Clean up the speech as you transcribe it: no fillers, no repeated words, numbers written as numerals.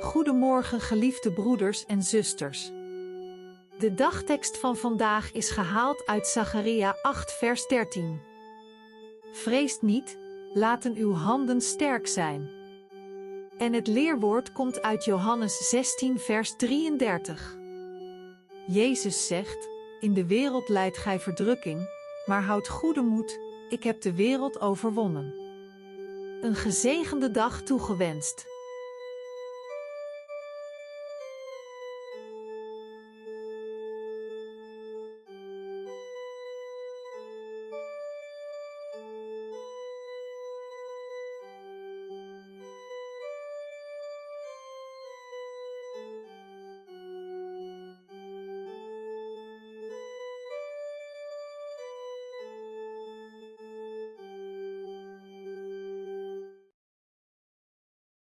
Goedemorgen geliefde broeders en zusters. De dagtekst van vandaag is gehaald uit Zacharia 8 vers 13. Vreest niet, laten uw handen sterk zijn. En het leerwoord komt uit Johannes 16 vers 33. Jezus zegt, in de wereld lijdt gij verdrukking, maar houd goede moed, ik heb de wereld overwonnen. Een gezegende dag toegewenst.